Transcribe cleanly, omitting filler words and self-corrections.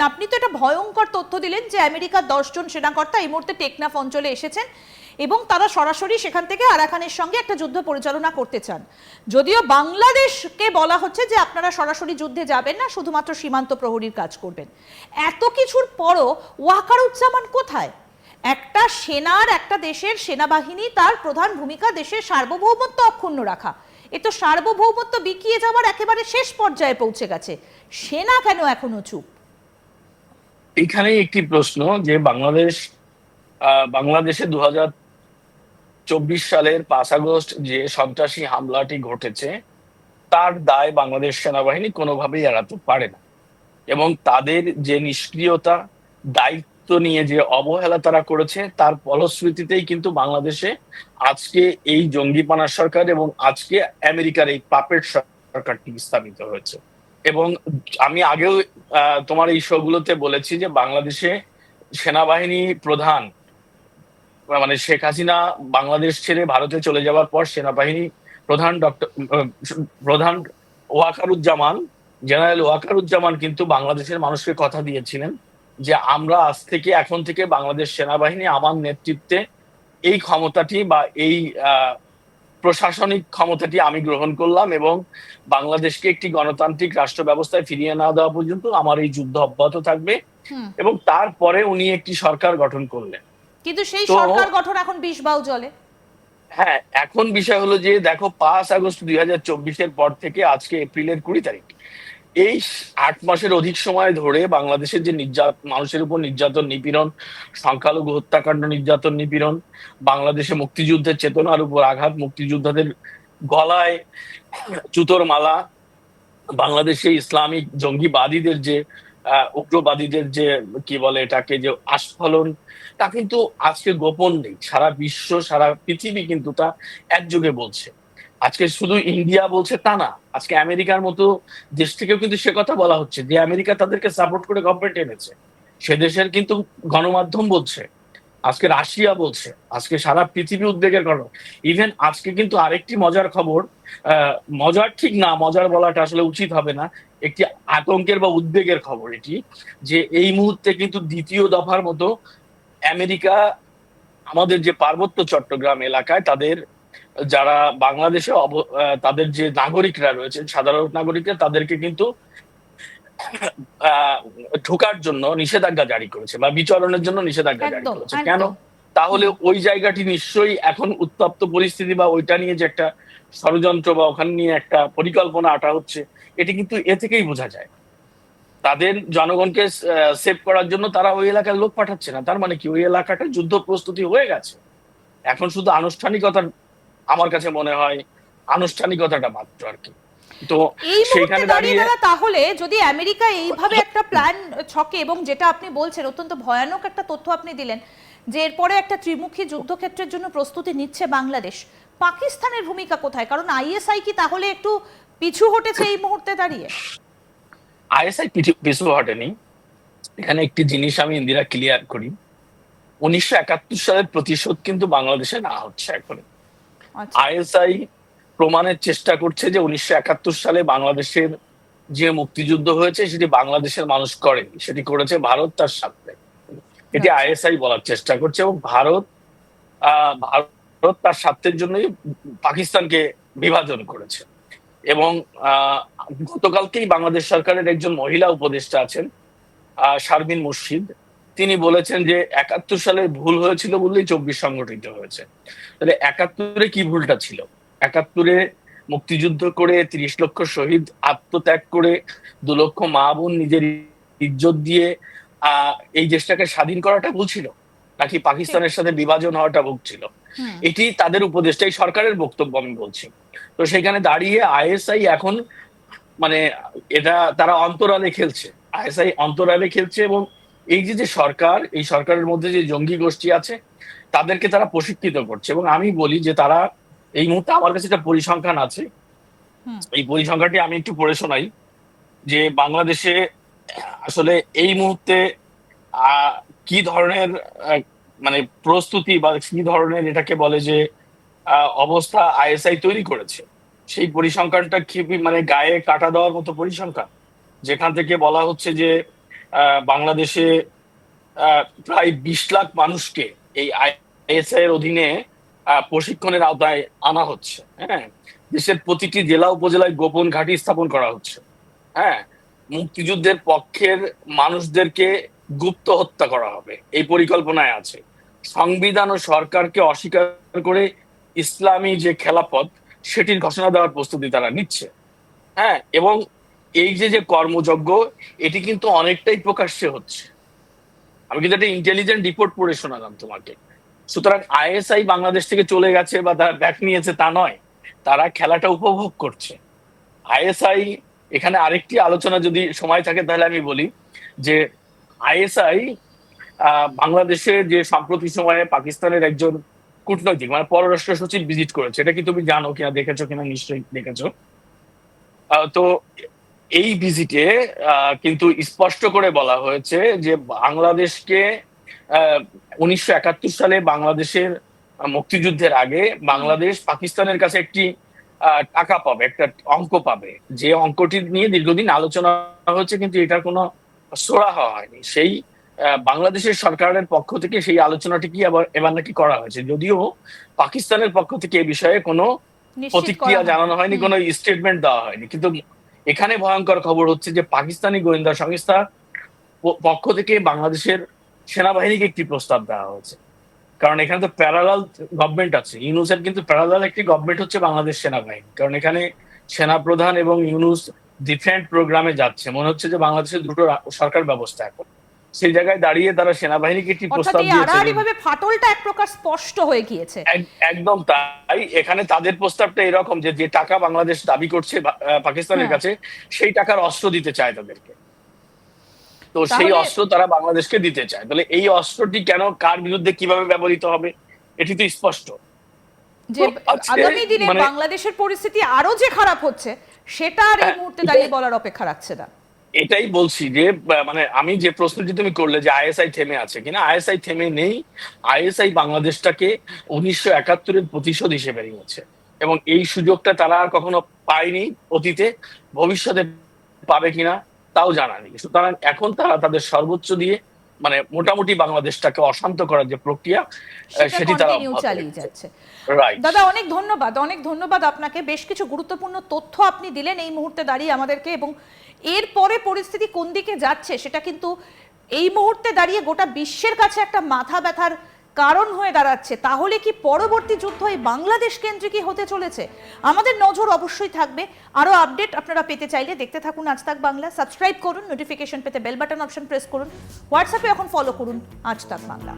আপনি তো এটা ভয়ঙ্কর তথ্য দিলেন যে আমেরিকার 10 জন সেনাকর্তা এই মুহূর্তে টেকনাফ অঞ্চলে এসেছেন এবং তারা সরাসরি সেখান থেকে আরাকানের সঙ্গে একটা যুদ্ধ পরিচালনা করতে চান। যদিও বাংলাদেশকে বলা হচ্ছে যে আপনারা সরাসরি যুদ্ধে যাবেন না, শুধুমাত্র সীমান্ত প্রহরীর কাজ করবেন। এত কিছুর পরও ওয়াকারুজ্জামান কোথায়? একটা সেনার, একটা দেশের সেনাবাহিনী তার প্রধান ভূমিকা দেশের সার্বভৌমত্ব অক্ষুণ্ণ রাখা। এ তো সার্বভৌমত্ব বিকিয়ে যাওয়ার একেবারে শেষ পর্যায়ে পৌঁছে গেছে, সেনা কেন এখনো চুপ? এখানেই একটি প্রশ্ন যে বাংলাদেশে 2024 সালের 5 আগস্ট যে সন্ত্রাসী হামলাটি ঘটেছে তার দায় বাংলাদেশ সেনাবাহিনী কোনোভাবেই এড়াতে পারে না। এবং তাদের যে নিষ্ক্রিয়তা, দায়িত্ব নিয়ে যে অবহেলা তারা করেছে, তার ফলশ্রুতিতেই কিন্তু বাংলাদেশে আজকে এই জঙ্গিপানা সরকার এবং আজকে আমেরিকার এই পাপেট সরকারটি স্থাপিত হয়েছে। এবং আমি আগেও তোমার এই শোগুলোতে বলেছি যে বাংলাদেশে সেনাবাহিনী প্রধান মানে শেখ হাসিনা বাংলাদেশ ছেড়ে ভারতে চলে যাওয়ার পর সেনাবাহিনী প্রধান ওয়াকারুজ্জামান, জেনারেল ওয়াকারুজ্জামান কিন্তু বাংলাদেশের মানুষকে কথা দিয়েছিলেন যে আমরা এখন থেকে বাংলাদেশ সেনাবাহিনী আমার নেতৃত্বে এই ক্ষমতাটি বা এই প্রশাসনিক ক্ষমতাটি আমি গ্রহণ করলাম এবং বাংলাদেশকে একটি গণতান্ত্রিক রাষ্ট্র ব্যবস্থায় ফিরিয়ে না দেওয়া পর্যন্ত আমার এই যুদ্ধ অব্যাহত থাকবে। এবং তারপরে উনি একটি সরকার গঠন করলেন। কিন্তু সেই তো সরকার গঠন এখন বিষ বাউ জলে। হ্যাঁ, এখন বিষয় হলো যে দেখো 5 আগস্ট 2024-এর পর থেকে আজকে এপ্রিলের 20 তারিখ, এই 8 মাসের অধিক সময় ধরে বাংলাদেশের যে মানুষের উপর নির্যাতন নিপীড়ন, সংখ্যালঘু হত্যাকাণ্ড, নির্যাতন নিপীড়ন, বাংলাদেশে মুক্তিযুদ্ধের চেতনার উপর আঘাত, মুক্তিযোদ্ধাদের গলায় জুতোর মালা, বাংলাদেশে ইসলামিক জঙ্গিবাদীদের যে উগ্রবাদীদের যে কি বলে এটাকে যে আস্ফালন, তা কিন্তু আজকে গোপন নেই। সারা বিশ্ব, সারা পৃথিবী কিন্তু তা একযোগে বলছে। আজকে শুধু ইন্ডিয়া বলছে তা না, আজকে আমেরিকার মতো দেশ থেকেও কিন্তু সে কথা বলা হচ্ছে যে আমেরিকা তাদেরকে সাপোর্ট করে গভর্নমেন্ট এনেছে। সে দেশের কিন্তু গণমাধ্যম বলছে, আজকে রাশিয়া বলছে, আজকে সারা পৃথিবী উদ্বেগের কারণ। ইভেন আজকে কিন্তু আরেকটি মজার খবর, মজার ঠিক না, মজার বলাটা আসলে উচিত হবে না, একটি আতঙ্কের বা উদ্বেগের খবর এটি, যে এই মুহূর্তে কিন্তু দ্বিতীয় দফার মতো আমেরিকা আমাদের যে পার্বত্য চট্টগ্রাম এলাকায় তাদের যারা বাংলাদেশে তাদের যে নাগরিকরা রয়েছেন, সাধারণ নাগরিকরা, তাদেরকে কিন্তু ঢোকার জন্য নিষেধাজ্ঞা জারি করেছে বা বিচরণের জন্য নিষেধাজ্ঞা জারি একদম করেছে। কেন? একদম। তাহলে ওই জায়গাটি নিশ্চয়ই এখন উত্তপ্ত পরিস্থিতি বা ওইটা নিয়ে যে একটা ষড়যন্ত্র বা ওখানে নিয়ে একটা পরিকল্পনা আটা হচ্ছে, এটি কিন্তু এ থেকেই বোঝা যায়। তাদের জনগণকে সেভ করার জন্য তারা ওই এলাকার লোক পাঠাচ্ছে না। তার মানে কি ওই এলাকাটা যুদ্ধ প্রস্তুতি হয়ে গেছে। এখন শুধু আনুষ্ঠানিকতা, আমার কাছে মনে হয় আনুষ্ঠানিকতাটা মাত্র আর কি। তো এই মুহূর্তে সেইখানে দাঁড়িয়ে দাঁড়িয়ে দাদা, তাহলে যদি আমেরিকা এইভাবে একটা প্ল্যান ছকে, এবং যেটা আপনি বলছেন অত্যন্ত ভয়ানক একটা তথ্য আপনি দিলেন যে এরপরে একটা ত্রিমুখী যুদ্ধক্ষেত্রের জন্য প্রস্তুতি নিচ্ছে বাংলাদেশ, পাকিস্তানের ভূমিকা কোথায়? কারণ আইএসআই কি তাহলে একটু পিছু হটেছে এই মুহূর্তে দাঁড়িয়ে? আইএসআই পিছু হটেনি। এখানে একটি জিনিস আমি ইন্দিরা ক্লিয়ার করি, 1971 সালের প্রতিশোধ কিন্তু বাংলাদেশে না হচ্ছে এখন। আচ্ছা। আইএসআই প্রমাণের চেষ্টা করছে যে 1971 সালে বাংলাদেশের যে মুক্তিযুদ্ধ হয়েছে সেটি বাংলাদেশের মানুষ করেনি, সেটি করেছে ভারত তার সাথে। এটি আচ্ছা। আইএসআই বলার চেষ্টা করছে এবং ভারত তার স্বার্থের জন্যই পাকিস্তানকে বিভাজন করেছে। এবং গতকালকেই বাংলাদেশ সরকারের একজন মহিলা উপদেষ্টা আছেন, শারমিন মুর্শিদ, তিনি বলেছেন যে 71 সালে ভুল হয়েছিল বললেই 24 সংগঠিত হয়েছে। তাহলে 71-এ কি ভুলটা ছিল? 71-এ মুক্তিযুদ্ধ করে 30 লক্ষ শহীদ আত্মত্যাগ করে 2 লক্ষ মা বোন নিজের ইজ্জত দিয়ে এই দেশটাকে স্বাধীন করাটা ভুল ছিল, নাকি পাকিস্তানের সাথে বিভাজন হওয়াটা ভুল ছিল? এটি তাদের উপদেষ্টা, এই সরকারের বক্তব্য আমি বলছি। তো সেখানে দাঁড়িয়ে আইএসআই এখন মানে এটা তারা অন্তরালে খেলছে, আইএসআই অন্তরালে খেলছে। এবং এই যে সরকার, এই সরকারের মধ্যে যে জঙ্গি গোষ্ঠী আছে তাদেরকে তারা প্রশিক্ষিত করছে। এবং আমি বলি যে তারা এই মুহূর্তে, আমার কাছে একটা পরিসংখ্যান আছে, এই পরিসংখ্যানটি আমি একটু পড়ে শোনাই, যে বাংলাদেশে আসলে এই মুহূর্তে কি ধরনের মানে প্রস্তুতি বা কি ধরনের এটাকে বলে যে অবস্থা আইএসআই তৈরি করেছে। সেই পরিসংখ্যানটা কি মানে গায়ে কাটা দেওয়ার মতো পরিসংখ্যান, যেখান থেকে বলা হচ্ছে যে বাংলাদেশে প্রায় 20 লাখ মানুষকে এই আইএসআই এর অধীনে প্রশিক্ষণের আওতায় আনা হচ্ছে। হ্যাঁ, দেশের প্রতিটি জেলা উপজেলায় গোপন ঘাঁটি স্থাপন করা হচ্ছে। হ্যাঁ, মুক্তিযুদ্ধের পক্ষের মানুষদেরকে গুপ্ত হত্যা করা হবে এই পরিকল্পনায় আছে। সংবিধান ও সরকারকে অস্বীকার করে ইসলামী যে খেলাফত সেটির ঘোষণা দেওয়ার প্রস্তুতি তারা নিচ্ছে। হ্যাঁ, এবং এই যে যে কর্মযজ্ঞ এটি কিন্তু অনেকটাই প্রকাশ্যে হচ্ছে। আমি কিন্তু একটা ইন্টেলিজেন্ট রিপোর্ট পড়ে শোনালাম তোমাকে। সুতরাং আইএসআই বাংলাদেশ থেকে চলে গেছে বা তারা ব্যাক নিয়েছে তা নয়, তারা খেলাটা উপভোগ করছে। আইএসআই এখানে আরেকটি আলোচনা যদি সময় থাকে তাহলে আমি বলি যে আইএসআই বাংলাদেশে যে সাম্প্রতিক সময়ে পাকিস্তানের একজন কূটনৈতিক মানে পররাষ্ট্র সচিব ভিজিট করেছে, এটা কি তুমি জানো কিনা, দেখেছো কিনা? নিশ্চয়ই দেখেছো। তো এই ভিজিটে কিন্তু স্পষ্ট করে বলা হয়েছে যে বাংলাদেশকে 1971 সালে বাংলাদেশের মুক্তিযুদ্ধের আগে বাংলাদেশ পাকিস্তানের কাছে একটি টাকা পাবে, একটা অঙ্ক পাবে, যে অঙ্কটি নিয়ে দীর্ঘদিন আলোচনা হচ্ছে, কিন্তু এটার কোনো সুরাহা হয়নি। সেই বাংলাদেশের সরকারের পক্ষ থেকে সেই আলোচনাটি কি এবার নাকি করা হয়েছে, যদিও পাকিস্তানের পক্ষ থেকে এই বিষয়ে কোনো নিশ্চিত প্রতিক্রিয়া করা জানানো হয়নি, কোনো স্টেটমেন্ট দেওয়া হয়নি। কিন্তু এখানে ভয়ঙ্কর খবর হচ্ছে যে পাকিস্তানি গোয়েন্দা সংস্থা পক্ষ থেকে বাংলাদেশের সেনাবাহিনীকে একটি প্রস্তাব দেওয়া হয়েছে। কারণ এখানে তো প্যারালাল গভর্নমেন্ট আছে, ইউনুসের কিন্তু প্যারালাল একটি গভর্নমেন্ট হচ্ছে বাংলাদেশ সেনাবাহিনী। কারণ এখানে সেনাপ্রধান এবং ইউনুস ডিফারেন্ট প্রোগ্রামে যাচ্ছে, মনে হচ্ছে যে বাংলাদেশের দুটো সরকার ব্যবস্থা এখন। সেই জায়গায় দাঁড়িয়ে তারা সেনাবাহিনীকে একটি প্রস্তাব দিয়েছে। ফাটলটা এক প্রকার স্পষ্ট হয়ে গিয়েছে। একদম তাই। এখানে তাদের প্রস্তাবটা এরকম যে যে টাকা বাংলাদেশ দাবি করছে পাকিস্তানের কাছে, সেই টাকার অস্ত্র দিতে চায় তাদেরকে। তো সেই অস্ত্র তারা বাংলাদেশকে দিতে চায়। তাহলে এই অস্ত্রটি কেন, কার বিরুদ্ধে, কিভাবে ব্যবহৃত হবে, এটি তো স্পষ্ট যে আগামী দিনে বাংলাদেশের পরিস্থিতি আরো যে খারাপ হচ্ছে সেটা আর এই মুহূর্তে দাঁড়িয়ে বলার অপেক্ষা রাখছে না। এটাই বলছি যে মানে আমি যে প্রশ্নটি তুমি করলে যে আইএসআই থেমে আছে কিনা, আইএসআই থেমে নেই। আইএসআই বাংলাদেশটাকে 1971-এর প্রতিশোধ হিসেবে নিয়েছে এবং এই সুযোগটা তারা আর কখনো পায়নি অতীতে, ভবিষ্যতে পাবে কিনা তাও জানা নেই। সুতরাং এখন তারা তাদের সর্বোচ্চ দিয়ে মানে মোটামুটি বাংলাদেশটাকে অশান্ত করার যে প্রক্রিয়া সেটি তারা চালিয়ে যাচ্ছে। দাদা অনেক ধন্যবাদ আপনাকে। বেশ কিছু গুরুত্বপূর্ণ তথ্য আপনি দিলেন এই মুহূর্তে দাঁড়িয়ে আমাদেরকে, এবং এরপরে পরিস্থিতি কোন দিকে যাচ্ছে সেটা কিন্তু এই মুহূর্তে দাঁড়িয়ে গোটা বিশ্বের কাছে একটা মাথা ব্যথার কারণ হয়ে দাঁড়াচ্ছে। তাহলে কি পরবর্তী যুদ্ধ এই বাংলাদেশ কেন্দ্রিকই হতে চলেছে? আমাদের নজর অবশ্যই থাকবে। আরো আপডেট আপনারা পেতে চাইলে দেখতে থাকুন আজ তাক বাংলা। সাবস্ক্রাইব করুন, নোটিফিকেশন পেতে বেল বাটন অপশন প্রেস করুন, হোয়াটসঅ্যাপে এখন ফলো করুন আজ তাক বাংলা।